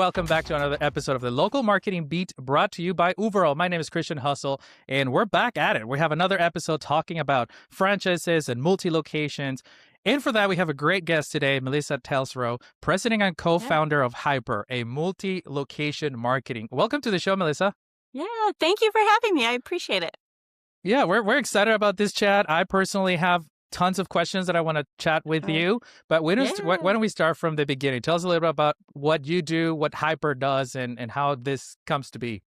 welcome back to another episode of the Local Marketing Beat brought to you by Uberall. My name is Christian Hustle, and we're back at it. We have another episode talking about franchises and multi-locations. And for that, we have a great guest today, Melissa Telsrow, president and co-founder of Hyper, a multi-location marketing. Welcome to the show, Melissa. Yeah, thank you for having me. I appreciate it. Yeah, we're excited about this chat. I personally have tons of questions that I want to chat with you, but why don't we start from the beginning? Tell us a little bit about what you do, what Hyper does, and how this comes to be.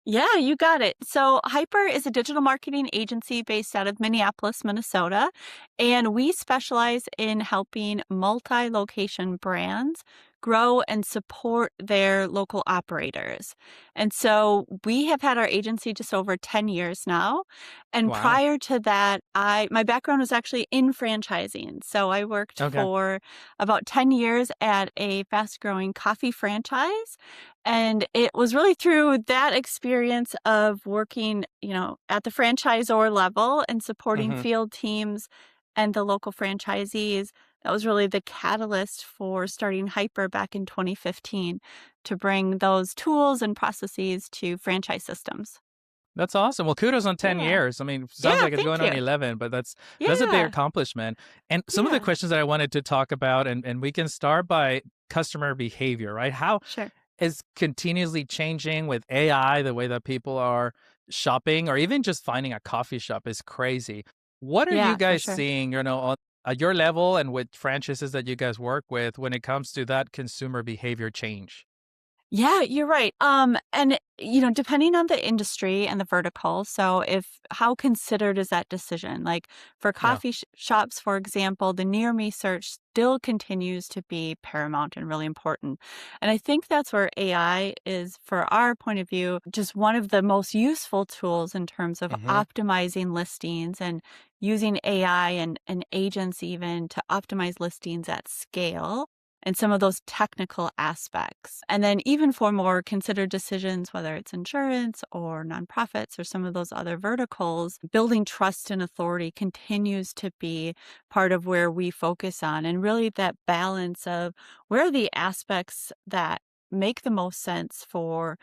Yeah, you got it. So Hyper is a digital marketing agency based out of Minneapolis, Minnesota, and we specialize in helping multi-location brands grow and support their local operators. And so we have had our agency just over 10 years now. And Wow. prior to that, my background was actually in franchising. So I worked for about 10 years at a fast-growing coffee franchise. And it was really through that experience of working, at the franchisor level and supporting field teams and the local franchisees. That was really the catalyst for starting Hyper back in 2015 to bring those tools and processes to franchise systems. That's awesome. Well, kudos on 10 years. I mean, sounds like it's going on 11, but that's a big accomplishment. And some of the questions that I wanted to talk about, and we can start by customer behavior, right? How is continuously changing with AI, the way that people are shopping or even just finding a coffee shop is crazy. What are you guys seeing, at your level and with franchises that you guys work with when it comes to that consumer behavior change? Yeah, you're right. And depending on the industry and the vertical, so how considered is that decision? Like for coffee shops, for example, the near me search still continues to be paramount and really important. And I think that's where AI is, for our point of view, just one of the most useful tools in terms of optimizing listings and using AI and agents even to optimize listings at scale. And some of those technical aspects. And then even for more considered decisions, whether it's insurance or nonprofits or some of those other verticals, building trust and authority continues to be part of where we focus on. And really that balance of where are the aspects that make the most sense for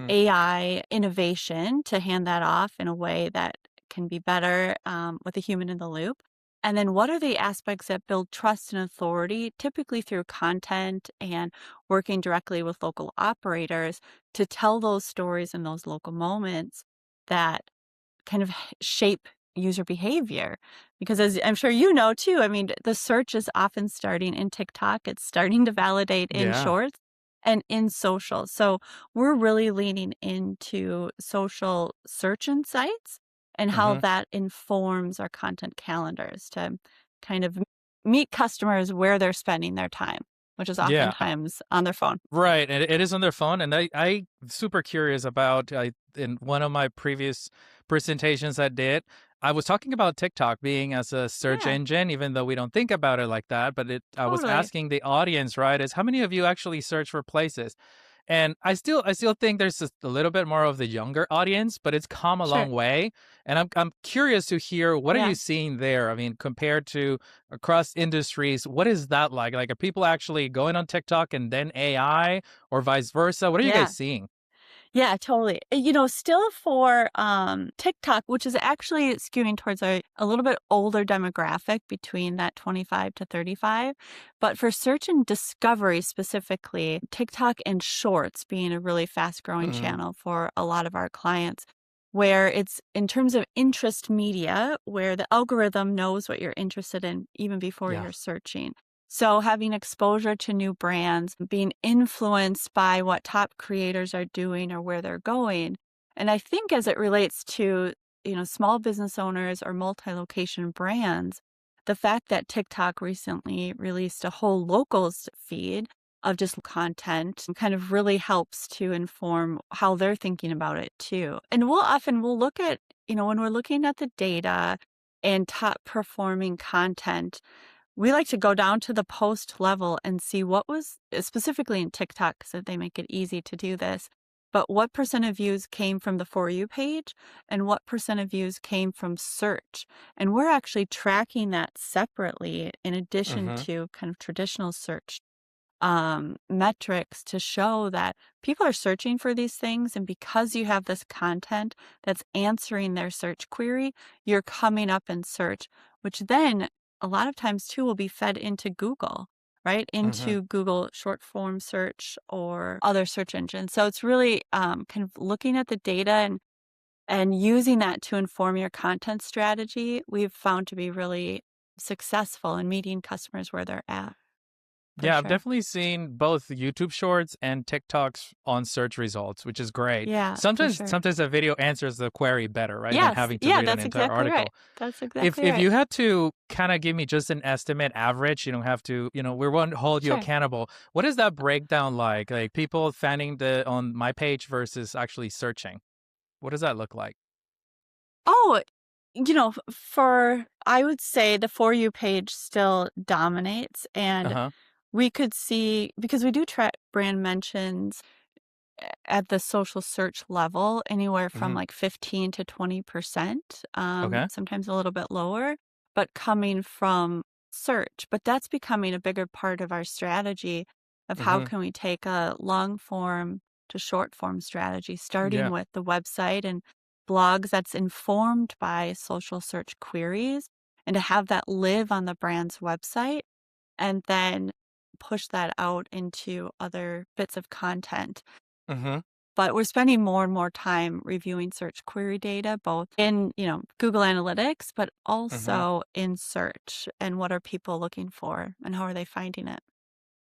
AI innovation to hand that off in a way that can be better with a human in the loop. And then what are the aspects that build trust and authority, typically through content and working directly with local operators to tell those stories in those local moments that kind of shape user behavior? Because as I'm sure you know too, I mean, the search is often starting in TikTok. It's starting to validate in Shorts and in social. So we're really leaning into social search insights and how that informs our content calendars to kind of meet customers where they're spending their time, which is oftentimes on their phone. Right. And it is on their phone. And I'm super curious about, in one of my previous presentations I did, I was talking about TikTok being as a search engine, even though we don't think about it like that. But I was asking the audience, right, is how many of you actually search for places? And I still think there's just a little bit more of the younger audience, but it's come a long way. And I'm curious to hear, what are you seeing there? I mean, compared to across industries, what is that like? Like, are people actually going on TikTok and then AI or vice versa? What are you guys seeing? Yeah, totally. Still for TikTok, which is actually skewing towards a little bit older demographic between that 25 to 35. But for search and discovery specifically, TikTok and Shorts being a really fast growing channel for a lot of our clients, where it's in terms of interest media, where the algorithm knows what you're interested in even before you're searching. So having exposure to new brands, being influenced by what top creators are doing or where they're going. And I think as it relates to, small business owners or multi-location brands, the fact that TikTok recently released a whole locals feed of just content kind of really helps to inform how they're thinking about it too. And we'll look at, when we're looking at the data and top performing content, we like to go down to the post level and see what was, specifically in TikTok, so they make it easy to do this, but what % of views came from the For You page and what % of views came from search. And we're actually tracking that separately in addition to kind of traditional search metrics to show that people are searching for these things. And because you have this content that's answering their search query, you're coming up in search, which then a lot of times too will be fed into Google, right? Hmm. Into Google short form search or other search engines. So it's really kind of looking at the data and using that to inform your content strategy. We've found to be really successful in meeting customers where they're at, for Yeah, I've sure. definitely seen both YouTube Shorts and TikToks on search results, which is great. Yeah, for Sometimes, sure. sometimes a video answers the query better, right, than Yes. having to Yeah, read an that's entire exactly right. article. That's If exactly if right. you had to kind of give me just an estimate average, you don't have to, we won't hold you Sure. accountable. What is that breakdown like? Like people finding the on my page versus actually searching. What does that look like? Oh, for I would say the For You page still dominates, and Uh-huh. we could see because we do track brand mentions at the social search level anywhere from Hmm. like 15 to 20%, Okay. sometimes a little bit lower, but coming from search. But that's becoming a bigger part of our strategy of how Hmm. can we take a long form to short form strategy, starting Yeah. with the website and blogs that's informed by social search queries, and to have that live on the brand's website and then push that out into other bits of content. Hmm. But we're spending more and more time reviewing search query data, both in, Google Analytics, but Hmm. also in search, and what are people looking for and how are they finding it?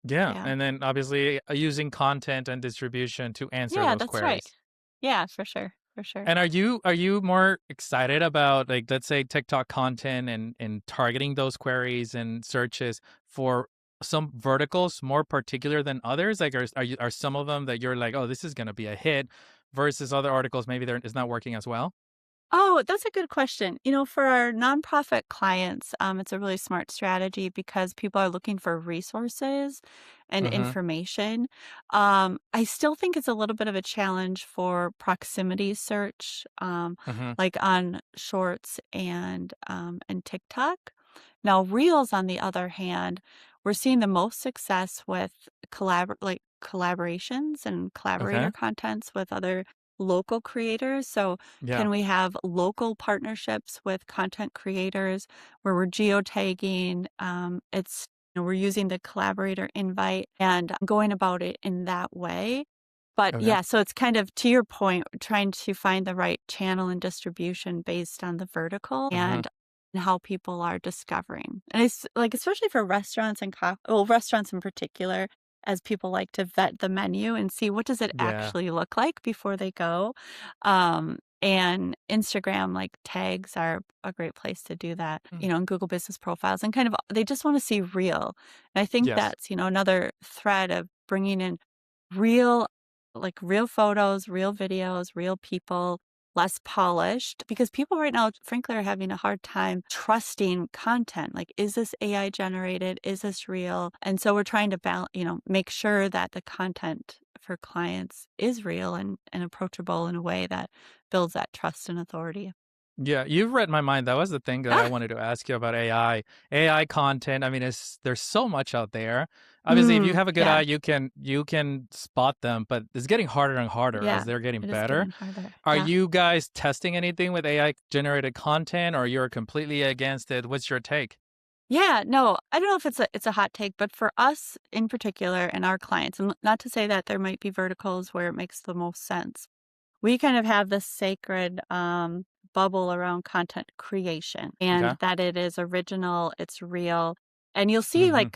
Yeah. Yeah. And then obviously using content and distribution to answer Yeah, those that's right. queries. Yeah, for sure. For sure. And are you more excited about, like, let's say TikTok content and targeting those queries and searches for some verticals more particular than others? Like are some of them that you're like, oh, this is gonna be a hit versus other articles maybe they're it's not working as well? Oh, that's a good question. For our nonprofit clients, it's a really smart strategy because people are looking for resources and Mm-hmm. information. I still think it's a little bit of a challenge for proximity search, Mm-hmm. like on Shorts and TikTok. Now, Reels, on the other hand, we're seeing the most success with collaborations and Okay. collaborator contents with other local creators. So Yeah. can we have local partnerships with content creators where we're geotagging? We're using the collaborator invite and going about it in that way. But Okay. yeah, so it's kind of to your point, trying to find the right channel and distribution based on the vertical Mm-hmm. and how people are discovering. And it's like, especially for restaurants and restaurants in particular, as people like to vet the menu and see what does it Yeah. actually look like before they go. And Instagram like tags are a great place to do that, Mm. and Google business profiles, and kind of they just want to see real. And I think Yes. that's, another thread of bringing in real, like real photos, real videos, real people, less polished, because people right now, frankly, are having a hard time trusting content. Like, is this AI generated? Is this real? And so we're trying to make sure that the content for clients is real and approachable in a way that builds that trust and authority. Yeah, you've read my mind. That was the thing that I Ah, wanted to ask you about AI. AI content. I mean, there's so much out there. Obviously, if you mm, have a good yeah, eye, you can spot them, but it's getting harder and harder as yeah, they're getting it is better. getting harder. Are Yeah. you guys testing anything with AI generated content, or you're completely against it? What's your take? Yeah, no, I don't know if it's a hot take, but for us in particular and our clients, and not to say that there might be verticals where it makes the most sense. We kind of have this sacred bubble around content creation, and Okay. that it is original, it's real. And you'll see Hmm. like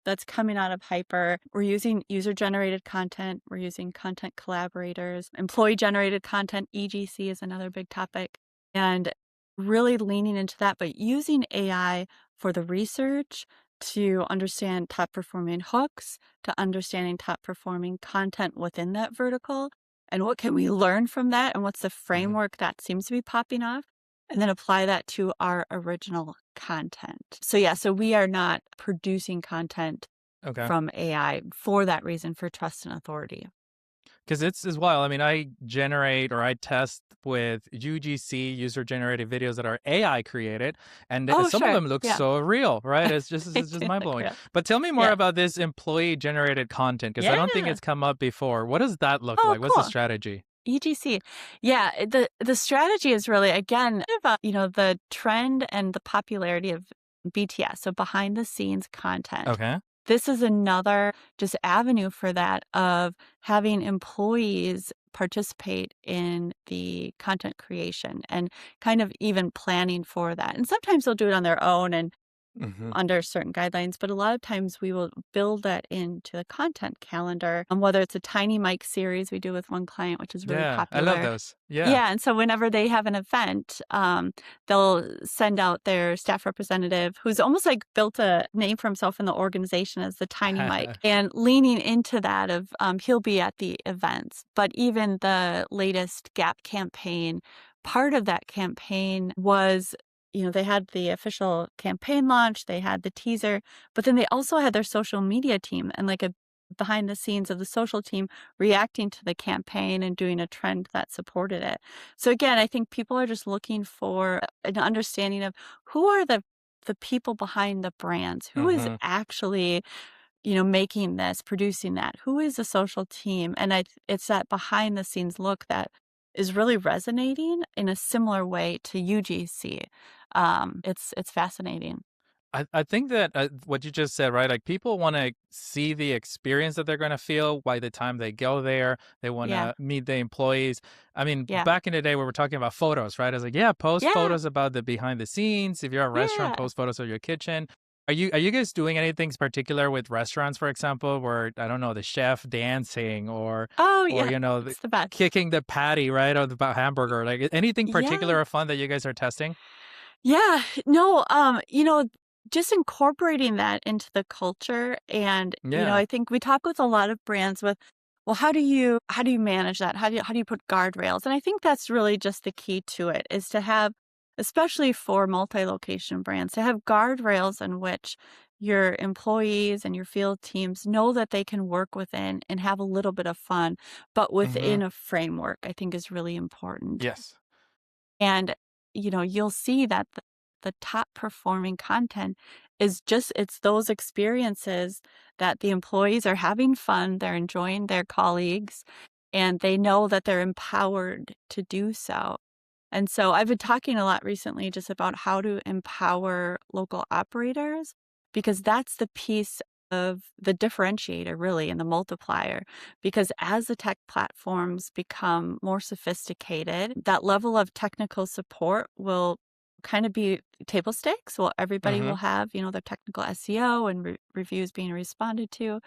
that's coming out of Hyper. We're using user generated content, we're using content collaborators, employee generated content, EGC is another big topic. And really leaning into that, but using AI for the research to understand top performing hooks, to understanding top performing content within that vertical, and what can we learn from that, and what's the Hmm. framework that seems to be popping off, and then apply that to our original content. So yeah, so we are not producing content Okay. from AI for that reason, for trust and authority. Because it's as well. I mean, I generate or I test with UGC, user generated videos that are AI created, and Oh, some of sure. them look Yeah. so real, right? They It's just do mind look blowing. real. But tell me more Yeah. about this employee generated content because I don't think Yeah. it's come up before. What does that look Oh, like? What's the cool. strategy? EGC. Yeah, the strategy is really again, the trend and the popularity of BTS, so behind the scenes content. Okay. This is another just avenue for that of having employees participate in the content creation and kind of even planning for that. And sometimes they'll do it on their own and Hmm. under certain guidelines, but a lot of times we will build that into the content calendar. Whether it's a tiny mic series we do with one client, which is really Yeah, I love popular. those. Yeah. Yeah, and so whenever they have an event, they'll send out their staff representative who's almost like built a name for himself in the organization as the tiny Mike, and leaning into that of he'll be at the events. But even the latest Gap campaign, part of that campaign was, they had the official campaign launch, they had the teaser, but then they also had their social media team and like a behind the scenes of the social team reacting to the campaign and doing a trend that supported it. So again, I think people are just looking for an understanding of who are the people behind the brands, who is Hmm. actually, making this, producing that, who is the social team, and it's that behind the scenes look that is really resonating in a similar way to UGC. It's fascinating. I think that what you just said, right? Like people want to see the experience that they're going to feel by the time they go there. They want Yeah, to meet the employees. I mean, yeah, back in the day, we were talking about photos, right? I was like, yeah, post yeah, photos about the behind the scenes. If you're a restaurant, yeah. post photos of your kitchen. Are you guys doing anything particular with restaurants, for example, where I don't know the chef dancing Oh or yeah, the, it's the best. kicking the patty right of the hamburger? Like anything Yeah. particular or fun that you guys are testing? Yeah, no, just incorporating that into the culture and, Yeah. I think we talk with a lot of brands with, well, how do you manage that? How do you put guardrails? And I think that's really just the key to it is to have, especially for multi-location brands, to have guardrails in which your employees and your field teams know that they can work within and have a little bit of fun, but Hmm. within a framework, I think is really important. Yes. And, you'll see that the top performing content is just it's those experiences that the employees are having fun, they're enjoying their colleagues, and they know that they're empowered to do so. And so I've been talking a lot recently just about how to empower local operators because that's the piece of the differentiator really and the multiplier. Because as the tech platforms become more sophisticated, that level of technical support will kind of be table stakes. Well, everybody will Hmm. have, their technical SEO and reviews being responded to.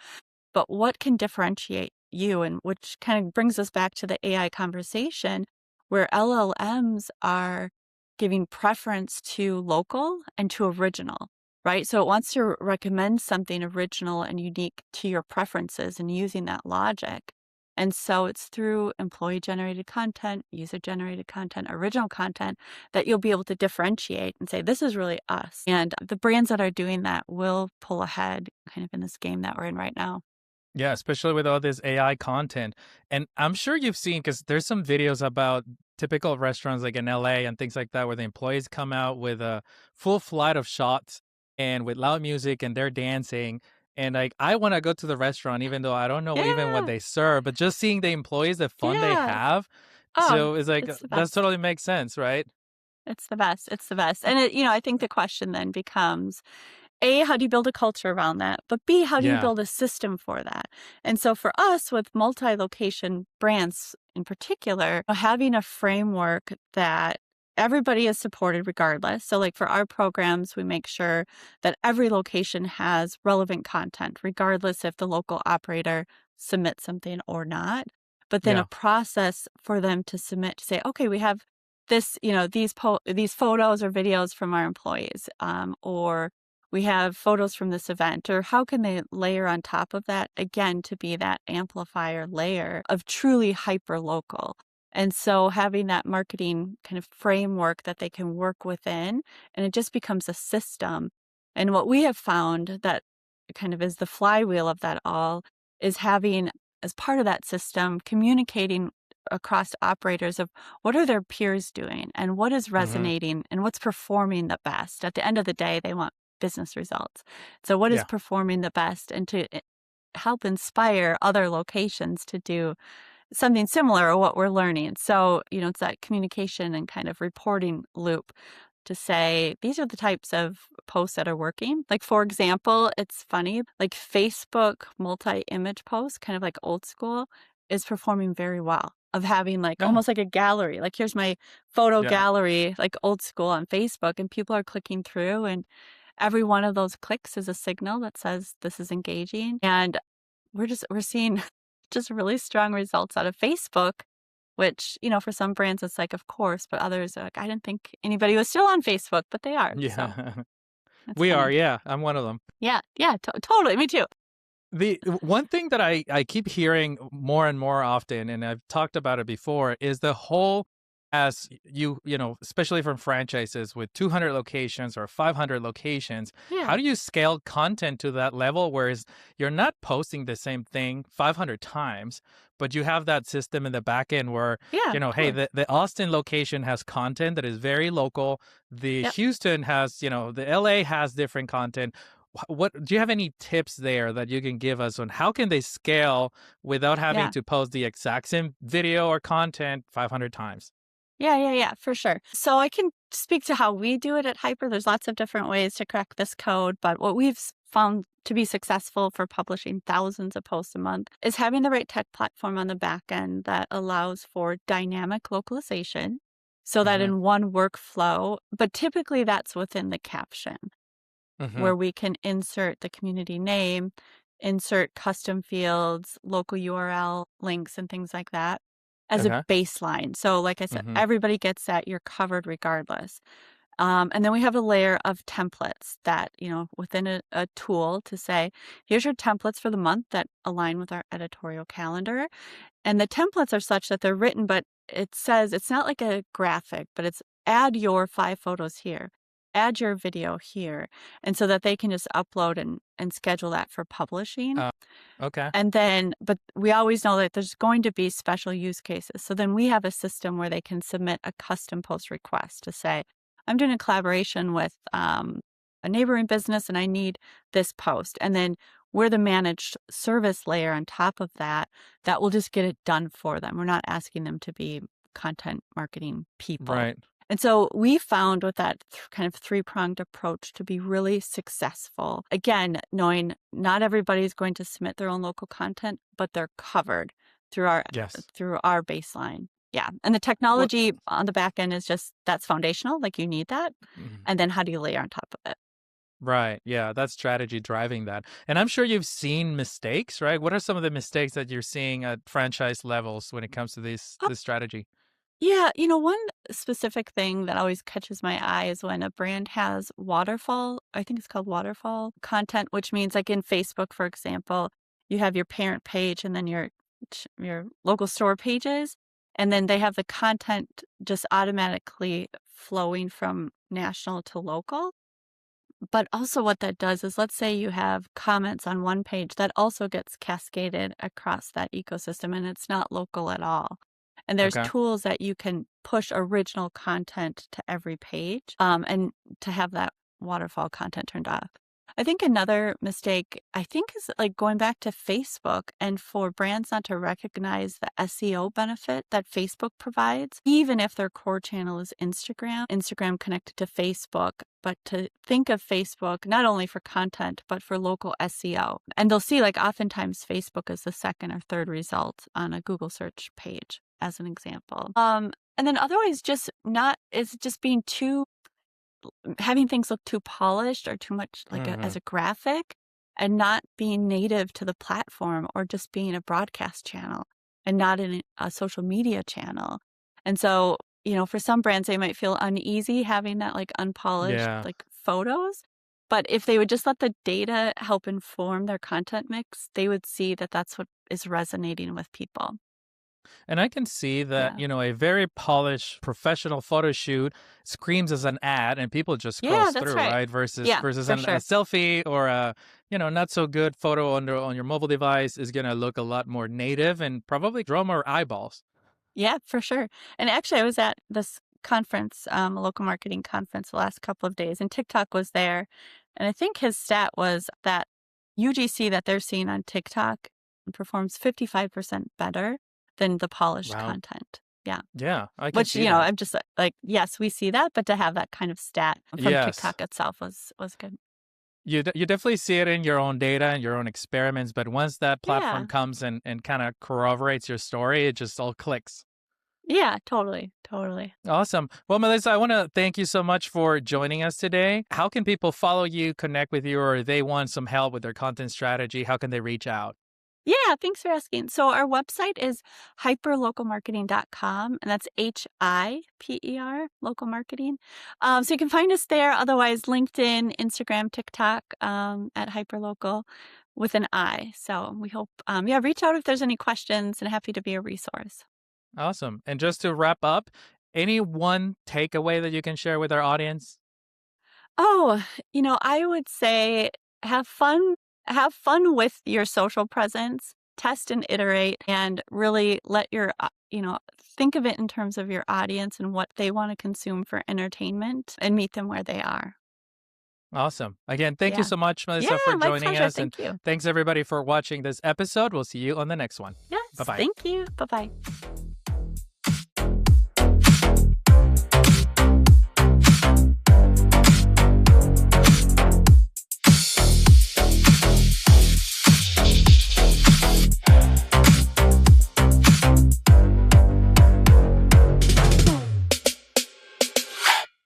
But what can differentiate you? And which kind of brings us back to the AI conversation where LLMs are giving preference to local and to original, right? So it wants to recommend something original and unique to your preferences and using that logic. And so it's through employee generated content, user generated content, original content that you'll be able to differentiate and say, this is really us. And the brands that are doing that will pull ahead kind of in this game that we're in right now. Yeah, especially with all this AI content. And I'm sure you've seen because there's some videos about typical restaurants like in LA and things like that where the employees come out with a full flight of shots and with loud music and they're dancing. And like I want to go to the restaurant even though I don't know even what Yeah, they serve, but just seeing the employees, the fun they yeah. have. Oh, So it's like it's the that best. totally makes sense, right? It's the best. It's the best. And I think the question then becomes A, how do you build a culture around that? But B, how do you Yeah. build a system for that? And so for us with multi-location brands in particular, having a framework that everybody is supported regardless. So like for our programs, we make sure that every location has relevant content, regardless if the local operator submits something or not. But then a Yeah. process for them to submit to say, okay, we have this, these photos or videos from our employees, or we have photos from this event, or how can they layer on top of that again to be that amplifier layer of truly hyper local. And so having that marketing kind of framework that they can work within, and it just becomes a system. And what we have found that kind of is the flywheel of that all is having as part of that system, communicating across operators of what are their peers doing and what is Hmm. resonating and what's performing the best. At the end of the day, they want business results. So what is Yeah. performing the best, and to help inspire other locations to do something similar or what we're learning. So, it's that communication and kind of reporting loop to say, these are the types of posts that are working. Like, for example, it's funny, like Facebook multi-image posts, kind of like old school, is performing very well, of having like Yeah. almost like a gallery. Like, here's my photo Yeah. gallery, like old school on Facebook, and people are clicking through, and every one of those clicks is a signal that says this is engaging. And we're seeing just really strong results out of Facebook, which, for some brands it's like, of course, but others are like, I didn't think anybody was still on Facebook, but they are. So Yeah. it's We are. funny. Yeah. I'm one of them. Yeah, yeah, totally. Me too. The one thing that I keep hearing more and more often, and I've talked about it before, is the whole, as especially from franchises with 200 locations or 500 locations, Yeah, how do you scale content to that level? Whereas you're not posting the same thing 500 times, but you have that system in the back end where, yeah, hey, totally. the Austin location has content that is very local. The Yep. Houston has, the LA has different content. What do you have any tips there that you can give us on how can they scale without having Yeah. to post the exact same video or content 500 times? Yeah, yeah, yeah, for sure. So I can speak to how we do it at Hyper. There's lots of different ways to crack this code, but what we've found to be successful for publishing thousands of posts a month is having the right tech platform on the back end that allows for dynamic localization, so that Hmm. in one workflow, but typically that's within the caption, Hmm. where we can insert the community name, insert custom fields, local URL links, and things like that as a Okay. baseline. So, like I said, Hmm. everybody gets that. You're covered regardless. And then we have a layer of templates that, within a tool to say, here's your templates for the month that align with our editorial calendar. And the templates are such that they're written, but it says it's not like a graphic, but it's add your 5 photos here, add your video here. And so that they can just upload and schedule that for publishing. Uh, okay. And then, but we always know that there's going to be special use cases. So then we have a system where they can submit a custom post request to say, I'm doing a collaboration with a neighboring business and I need this post. And then we're the managed service layer on top of that, that will just get it done for them. We're not asking them to be content marketing people. Right. And so we found with that kind of three-pronged approach to be really successful. Again, knowing not everybody is going to submit their own local content, but they're covered through Yes. our baseline. Yeah. And the Well, technology on the back end is just, that's foundational. Like, you need that. mhm. And then how do you layer on top of it? Right. Yeah, that's strategy driving that. And I'm sure you've seen mistakes, right? What are some of the mistakes that you're seeing at franchise levels when it comes to this strategy? Yeah, one specific thing that always catches my eye is when a brand has waterfall, I think it's called waterfall content, which means, like, in Facebook, for example, you have your parent page and then your local store pages, and then they have the content just automatically flowing from national to local. But also what that does is, let's say you have comments on one page that also gets cascaded across that ecosystem and it's not local at all. And there's Okay. tools that you can push original content to every page, and to have that waterfall content turned off. I think another mistake, I think, is like going back to Facebook, and for brands not to recognize the SEO benefit that Facebook provides, even if their core channel is Instagram connected to Facebook, but to think of Facebook not only for content, but for local SEO. And they'll see, like, oftentimes Facebook is the second or third result on a Google search page, as an example. And then otherwise, just being too, having things look too polished or too much like Hmm. as a graphic, and not being native to the platform, or just being a broadcast channel and not in a social media channel. And so, for some brands, they might feel uneasy having that like unpolished Yeah. like photos. But if they would just let the data help inform their content mix, they would see that that's what is resonating with people. And I can see that, Yeah. a very polished professional photo shoot screams as an ad and people just Yeah, scrolls that's through, right. right? Versus Yeah, versus for a sure. selfie or a, not so good photo on your mobile device is going to look a lot more native and probably draw more eyeballs. Yeah, for sure. And actually, I was at this conference, a local marketing conference the last couple of days, and TikTok was there. And I think his stat was that UGC that they're seeing on TikTok performs 55% better than the polished Wow. content. Yeah. Yeah, I can Which, see that. I'm just like, yes, we see that, but to have that kind of stat from Yes. TikTok itself was good. You definitely see it in your own data and your own experiments, but once that platform Yeah. comes and kind of corroborates your story, it just all clicks. Yeah, totally. Totally. Awesome. Well, Melissa, I want to thank you so much for joining us today. How can people follow you, connect with you, or they want some help with their content strategy? How can they reach out? Yeah, thanks for asking. So our website is hyperlocalmarketing.com, and that's HIPER, local marketing. So you can find us there. Otherwise, LinkedIn, Instagram, TikTok at hyperlocal with an I. So we hope, reach out if there's any questions and happy to be a resource. Awesome. And just to wrap up, any one takeaway that you can share with our audience? Oh, I would say have fun. Have fun with your social presence. Test and iterate, and really let your think of it in terms of your audience and what they want to consume for entertainment, and meet them where they are. Awesome. Again, thank you Yeah, so much, yeah, Melissa, for my joining pleasure. us. And Thank you. thanks, everybody, for watching this episode. We'll see you on the next one. Bye Yes, bye. thank you. Bye bye.